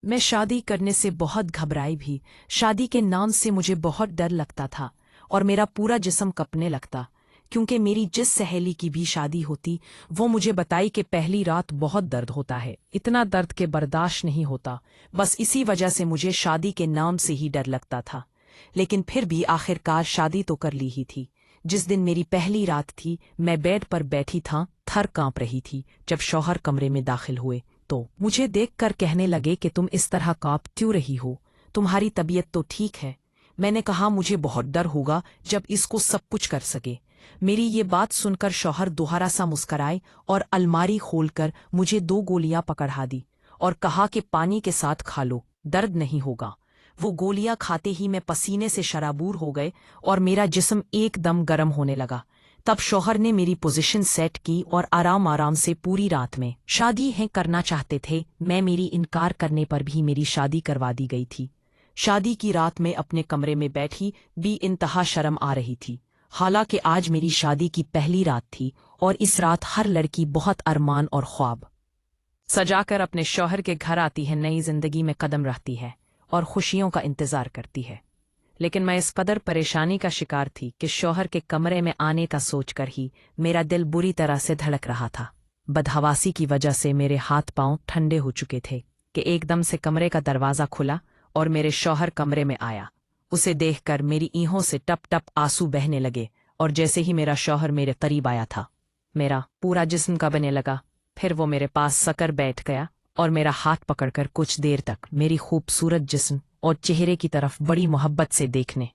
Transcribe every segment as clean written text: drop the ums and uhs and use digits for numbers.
मैं शादी करने से बहुत घबराई भी। शादी के नाम से मुझे बहुत डर लगता था और मेरा पूरा जिस्म कँपने लगता, क्योंकि मेरी जिस सहेली की भी शादी होती वो मुझे बताई कि पहली रात बहुत दर्द होता है, इतना दर्द के बर्दाश्त नहीं होता। बस इसी वजह से मुझे शादी के नाम से ही डर लगता था। लेकिन फिर भी आखिरकार शादी तो कर ली ही थी। जिस दिन मेरी पहली रात थी, मैं बेड पर बैठी था, थर कांप रही थी। जब शौहर कमरे में दाखिल हुए तो मुझे देखकर कहने लगे कि तुम इस तरह कांप क्यों रही हो, तुम्हारी तबीयत तो ठीक है। मैंने कहा मुझे बहुत डर होगा जब इसको सब कुछ कर सके। मेरी ये बात सुनकर शौहर दोबारा सा मुस्कराए और अलमारी खोलकर मुझे 2 गोलियां पकड़ा दी और कहा कि पानी के साथ खा लो, दर्द नहीं होगा। वो गोलियां खाते ही मैं पसीने से शराबूर हो गए और मेरा जिस्म एकदम गर्म होने लगा। तब शौहर ने मेरी पोजीशन सेट की और आराम आराम से पूरी रात में शादी है करना चाहते थे। मेरी इनकार करने पर भी मेरी शादी करवा दी गई थी। शादी की रात में अपने कमरे में बैठी भी इंतहा शर्म आ रही थी। हालांकि आज मेरी शादी की पहली रात थी और इस रात हर लड़की बहुत अरमान और ख्वाब सजाकर अपने शौहर के घर आती है, नई जिंदगी में कदम रखती है और खुशियों का इंतजार करती है। लेकिन मैं इस कदर परेशानी का शिकार थी कि शौहर के कमरे में आने का सोचकर ही मेरा दिल बुरी तरह से धड़क रहा था। बदहवासी की वजह से मेरे हाथ पांव ठंडे हो चुके थे कि एकदम से कमरे का दरवाज़ा खुला और मेरे शौहर कमरे में आया। उसे देखकर मेरी ईहों से टप टप आंसू बहने लगे और जैसे ही मेरा शौहर मेरे करीब आया था, मेरा पूरा जिस्म कांपने लगा। फिर वो मेरे पास सकर बैठ गया और मेरा हाथ पकड़कर कुछ देर तक मेरी खूबसूरत जिस्म और चेहरे की तरफ बड़ी मोहब्बत से देखने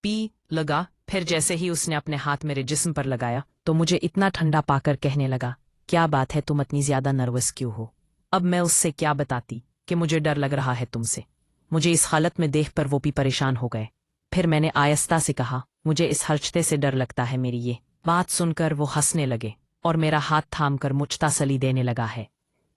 पी लगा। फिर जैसे ही उसने अपने हाथ मेरे जिस्म पर लगाया तो मुझे इतना ठंडा पाकर कहने लगा, क्या बात है, तुम इतनी ज्यादा नर्वस क्यों हो? अब मैं उससे क्या बताती कि मुझे डर लग रहा है तुमसे। मुझे इस हालत में देखकर वो भी परेशान हो गए। फिर मैंने आहिस्ता से कहा, मुझे इस हर्षते से डर लगता है। मेरी ये बात सुनकर वो हंसने लगे और मेरा हाथ थामकर मुझ तसल्ली देने लगा है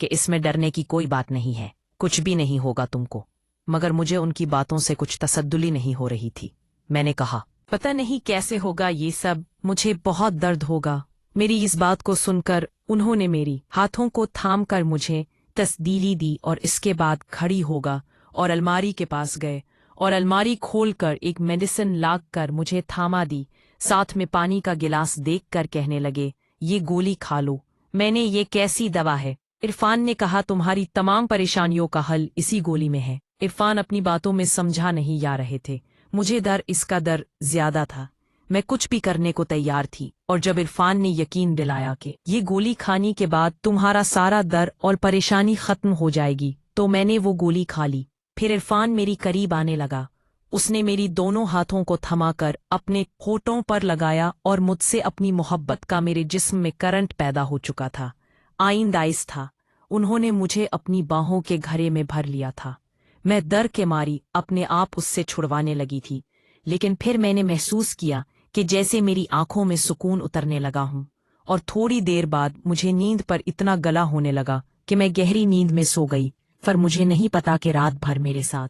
कि इसमें डरने की कोई बात नहीं है, कुछ भी नहीं होगा तुमको। मगर मुझे उनकी बातों से कुछ तसद्दुली नहीं हो रही थी। मैंने कहा, पता नहीं कैसे होगा ये सब, मुझे बहुत दर्द होगा। मेरी इस बात को सुनकर उन्होंने मेरी हाथों को थाम कर मुझे तसदीली दी और इसके बाद खड़ी होगा और अलमारी के पास गए और अलमारी खोलकर एक मेडिसिन लाग कर मुझे थामा दी। साथ में पानी का गिलास देखकर कहने लगे, ये गोली खा लो। मैंने ये कैसी दवा है? इरफान ने कहा, तुम्हारी तमाम परेशानियों का हल इसी गोली में है। इरफान अपनी बातों में समझा नहीं जा रहे थे। मुझे डर इसका डर ज्यादा था। मैं कुछ भी करने को तैयार थी और जब इरफान ने यकीन दिलाया कि ये गोली खाने के बाद तुम्हारा सारा दर्द और परेशानी खत्म हो जाएगी, तो मैंने वो गोली खा ली। फिर इरफान मेरी करीब आने लगा। उसने मेरी दोनों हाथों को थमाकर अपने होठों पर लगाया और मुझसे अपनी मोहब्बत का मेरे जिस्म में करंट पैदा हो चुका था। आइंदाइस था। उन्होंने मुझे अपनी बाहों के घेरे में भर लिया था। मैं डर के मारी अपने आप उससे छुड़वाने लगी थी, लेकिन फिर मैंने महसूस किया कि जैसे मेरी आंखों में सुकून उतरने लगा हूं और थोड़ी देर बाद मुझे नींद पर इतना गला होने लगा कि मैं गहरी नींद में सो गई। पर मुझे नहीं पता कि रात भर मेरे साथ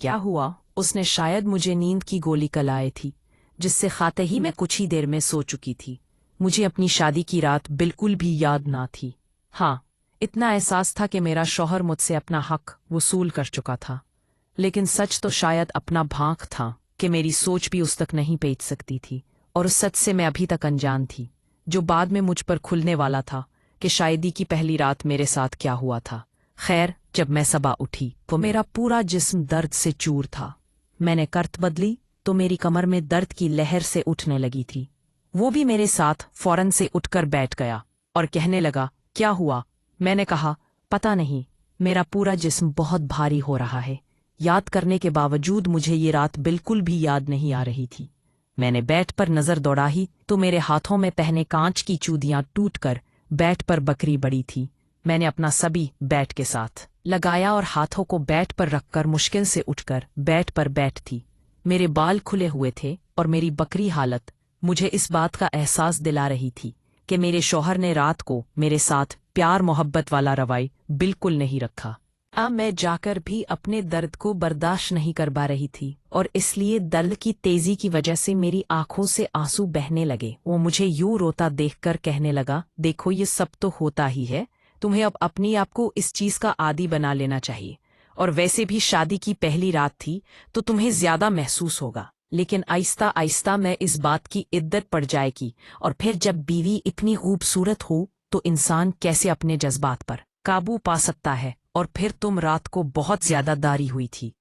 क्या हुआ। उसने शायद मुझे नींद की गोली कलाई थी, जिससे खाते ही मैं कुछ ही देर में सो चुकी थी। मुझे अपनी शादी की रात बिल्कुल भी याद ना थी। हाँ, इतना एहसास था कि मेरा शौहर मुझसे अपना हक वसूल कर चुका था, लेकिन सच तो शायद अपना भांख था कि मेरी सोच भी उस तक नहीं पहुंच सकती थी और उस सच से मैं अभी तक अनजान थी, जो बाद में मुझ पर खुलने वाला था कि शादी की पहली रात मेरे साथ क्या हुआ था। खैर, जब मैं सबा उठी तो मेरा पूरा जिस्म दर्द से चूर था। मैंने करत बदली तो मेरी कमर में दर्द की लहर से उठने लगी थी। वो भी मेरे साथ फौरन से उठकर बैठ गया और कहने लगा, क्या हुआ? मैंने कहा, पता नहीं, मेरा पूरा जिस्म बहुत भारी हो रहा है। याद करने के बावजूद मुझे ये रात बिल्कुल भी याद नहीं आ रही थी। मैंने बैट पर नजर दौड़ाई तो मेरे हाथों में पहने कांच की चूड़ियां टूटकर बैट पर बकरी बड़ी थी। मैंने अपना सभी बैट के साथ लगाया और हाथों को बैट पर रखकर मुश्किल से उठकर बैट पर बैठी। मेरे बाल खुले हुए थे और मेरी बकरी हालत मुझे इस बात का एहसास दिला रही थी कि मेरे शौहर ने रात को मेरे साथ प्यार मोहब्बत वाला रवैया बिल्कुल नहीं रखा। अब मैं जाकर भी अपने दर्द को बर्दाश्त नहीं कर पा रही थी और इसलिए दर्द की तेजी की वजह से मेरी आंखों से आंसू बहने लगे। वो मुझे यूं रोता देखकर कहने लगा, देखो ये सब तो होता ही है, तुम्हें अब अपनी आप को इस चीज का आदी बना लेना चाहिए, और वैसे भी शादी की पहली रात थी तो तुम्हें ज्यादा महसूस होगा, लेकिन आहिस्ता आहिस्ता मैं इस बात की इद्दत पड़ जाएगी। और फिर जब बीवी इतनी खूबसूरत हो तो इंसान कैसे अपने जज्बात पर काबू पा सकता है। और फिर तुम रात को बहुत ज्यादा दारी हुई थी।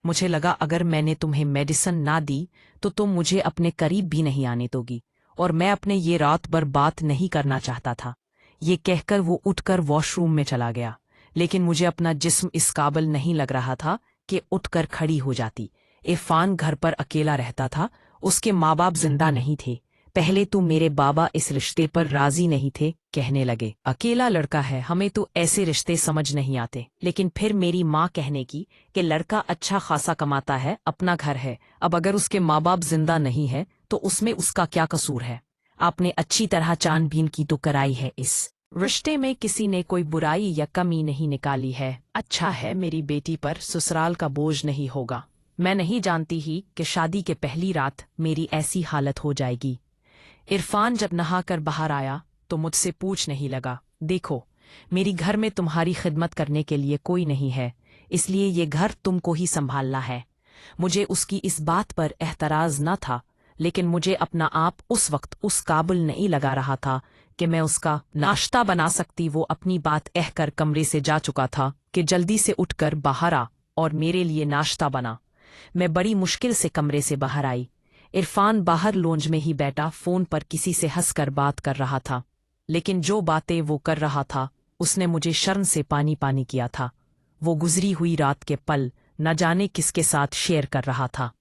मुझे लगा अगर मैंने तुम्हें मेडिसिन ना दी तो तुम मुझे अपने करीब भी नहीं आने दोगी, और मैं अपने ये रात भर बात नहीं करना चाहता था। ये कहकर वो उठकर वॉशरूम में चला गया, लेकिन मुझे अपना जिस्म इस काबिल नहीं लग रहा था कि उठकर खड़ी हो जाती। इरफान घर पर अकेला रहता था, उसके माँ बाप जिंदा नहीं थे। पहले तो मेरे बाबा इस रिश्ते पर राजी नहीं थे, कहने लगे अकेला लड़का है, हमें तो ऐसे रिश्ते समझ नहीं आते। लेकिन फिर मेरी माँ कहने की कि लड़का अच्छा खासा कमाता है, अपना घर है, अब अगर उसके माँ बाप जिंदा नहीं है तो उसमें उसका क्या कसूर है। आपने अच्छी तरह छानबीन की तो कराई है, इस रिश्ते में किसी ने कोई बुराई या कमी नहीं निकाली है। अच्छा है मेरी बेटी पर ससुराल का बोझ नहीं होगा। मैं नहीं जानती ही कि शादी के पहली रात मेरी ऐसी हालत हो जाएगी। इरफान जब नहाकर बाहर आया तो मुझसे पूछ नहीं लगा, देखो मेरी घर में तुम्हारी खिदमत करने के लिए कोई नहीं है, इसलिए ये घर तुमको ही संभालना है। मुझे उसकी इस बात पर एतराज न था, लेकिन मुझे अपना आप उस वक्त उस काबिल नहीं लगा रहा था कि मैं उसका नाश्ता बना सकती। वो अपनी बात कहकर कमरे से जा चुका था कि जल्दी से उठकर बाहर आ और मेरे लिए नाश्ता बना। मैं बड़ी मुश्किल से कमरे से बाहर आई। इरफान बाहर लॉन्ज में ही बैठा फोन पर किसी से हंसकर बात कर रहा था, लेकिन जो बातें वो कर रहा था उसने मुझे शर्म से पानी पानी किया था। वो गुजरी हुई रात के पल न जाने किसके साथ शेयर कर रहा था।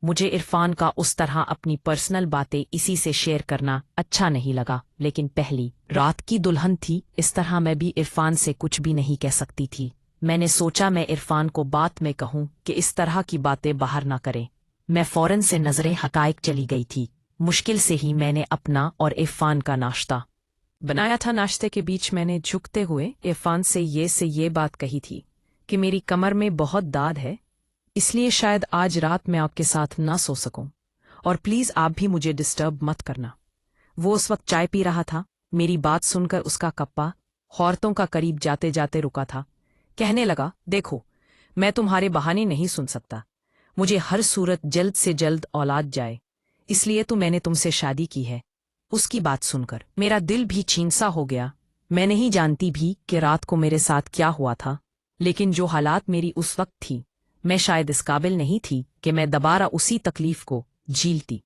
मुझे इरफान का उस तरह अपनी पर्सनल बातें इसी से शेयर करना अच्छा नहीं लगा, लेकिन पहली रात की दुल्हन थी, इस तरह मैं भी इरफान से कुछ भी नहीं कह सकती थी। मैंने सोचा मैं इरफान को बात में कहूं कि इस तरह की बातें बाहर ना करे। मैं फौरन से नजरें हटाए चली गई थी। मुश्किल से ही मैंने अपना और इरफान का नाश्ता बनाया था। नाश्ते के बीच मैंने झुकते हुए इरफान से ये बात कही थी कि मेरी कमर में बहुत दर्द है, इसलिए शायद आज रात मैं आपके साथ ना सो सकूं, और प्लीज आप भी मुझे डिस्टर्ब मत करना। वो उस वक्त चाय पी रहा था। मेरी बात सुनकर उसका कप्पा औरतों का करीब जाते जाते रुका था। कहने लगा, देखो मैं तुम्हारे बहाने नहीं सुन सकता, मुझे हर सूरत जल्द से जल्द औलाद जाए, इसलिए तो मैंने तुमसे शादी की है। उसकी बात सुनकर मेरा दिल भी छीनसा हो गया। मैं नहीं जानती भी कि रात को मेरे साथ क्या हुआ था, लेकिन जो हालात मेरी उस वक्त थी, मैं शायद इस काबिल नहीं थी कि मैं दोबारा उसी तकलीफ को झेलती।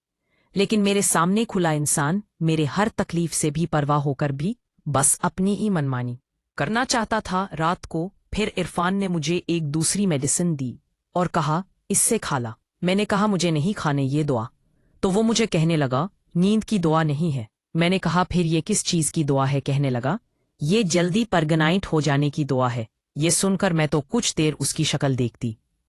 लेकिन मेरे सामने खुला इंसान मेरे हर तकलीफ से भी परवाह होकर भी बस अपनी ही मनमानी करना चाहता था। रात को फिर इरफान ने मुझे एक दूसरी मेडिसिन दी और कहा, इससे खा ला। मैंने कहा मुझे नहीं खाने ये दुआ, तो वो मुझे कहने लगा नींद की दुआ नहीं है। मैंने कहा फिर ये किस चीज की दुआ है? कहने लगा ये जल्दी परगनाइट हो जाने की दुआ है। ये सुनकर मैं तो कुछ देर उसकी शक्ल देखती